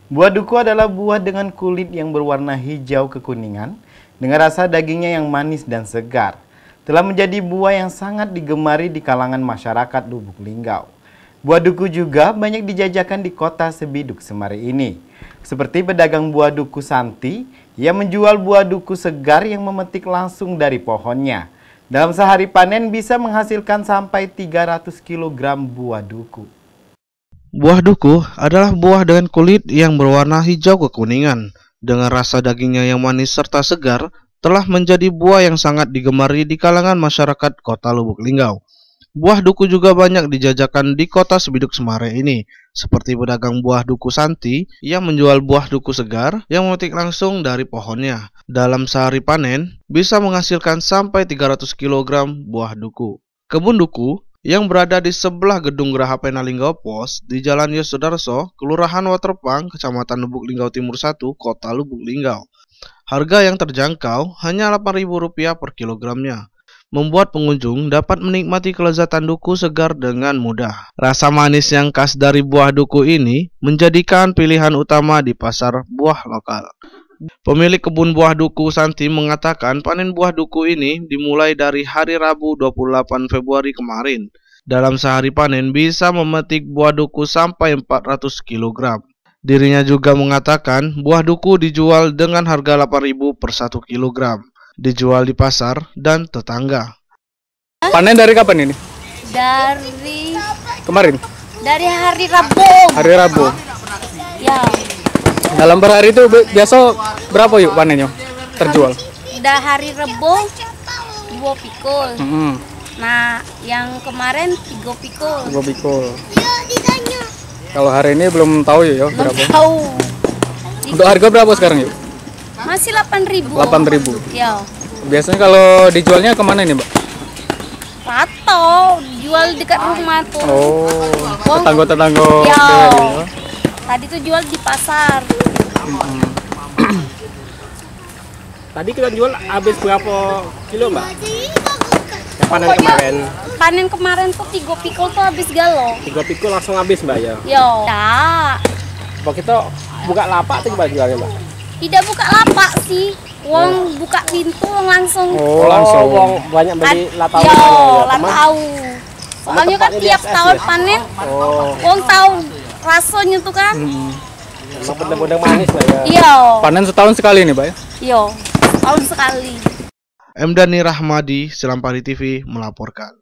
Buah duku adalah buah dengan kulit yang berwarna hijau kekuningan, dengan rasa dagingnya yang manis dan segar. Telah menjadi buah yang sangat digemari di kalangan masyarakat Lubuk Linggau. Buah duku juga banyak dijajakan di kota Sebiduk Semari ini. Seperti pedagang buah duku Santi yang menjual buah duku segar yang memetik langsung dari pohonnya. Dalam sehari panen bisa menghasilkan sampai 300 kg buah duku. Buah duku adalah buah dengan kulit yang berwarna hijau kekuningan, dengan rasa dagingnya yang manis serta segar, telah menjadi buah yang sangat digemari di kalangan masyarakat kota Lubuk Linggau. Buah duku juga banyak dijajakan di kota Sebiduk Semari ini, seperti pedagang buah duku Santi yang menjual buah duku segar yang memetik langsung dari pohonnya. Dalam sehari panen, bisa menghasilkan sampai 300 kg buah duku. Kebun duku yang berada di sebelah gedung Geraha Pena Linggau Pos di Jalan Yosudarso, Kelurahan Waterpang, Kecamatan Lubuk Linggau Timur 1, Kota Lubuk Linggau. Harga yang terjangkau hanya Rp8.000 per kilogramnya, membuat pengunjung dapat menikmati kelezatan duku segar dengan mudah. Rasa manis yang khas dari buah duku ini menjadikan pilihan utama di pasar buah lokal. Pemilik kebun buah duku Santi mengatakan panen buah duku ini dimulai dari hari Rabu 28 Februari kemarin. Dalam sehari panen bisa memetik buah duku sampai 400 kg. Dirinya juga mengatakan buah duku dijual dengan harga Rp8.000 per 1 kg. Dijual di pasar dan tetangga. Panen dari kapan ini? Dari Kemarin? dari hari Rabu. Hari Rabu. Ya. Dalam per hari itu biasa berapa yuk panennya terjual? Dah hari Rabu 2 pikul. Nah, yang kemarin 3 pikul. 2 pikul. Kalau hari ini belum tahu yuk ya Belum berapa. tahu. Untuk harga berapa sekarang yuk? Masih 8.000. 8.000. Ya. Biasanya kalau dijualnya kemana nih, Mbak? Pato jual dekat rumah tuh. Oh, Wong- tetangga-tetangga. Ya. dewe ya. Tadi tuh jual di pasar. Tadi kita jual habis berapa kilo, Mbak? Yang panen kemarin Panen kemarin tuh 3 pikul tuh habis galo. 3 pikul langsung habis, Mbak ya. Yo. Ya. Apa kita buka lapak tuh Mbak jualnya, Mbak? Tidak buka lapak sih. Wong buka pintu wong langsung. Oh, langsung. Wong banyak beli latau. Yo, Teman. latau. Soalnya kan tempatnya di tiap SS tahun ya? panen, Oh, wong tahu rasanya tuh kan. emang bener-bener manis, Mbak ya. Yo. Panen setahun sekali nih, Mbak ya? Yo. Tahun sekali. M. Dhani Rahmadi, Selampari TV melaporkan.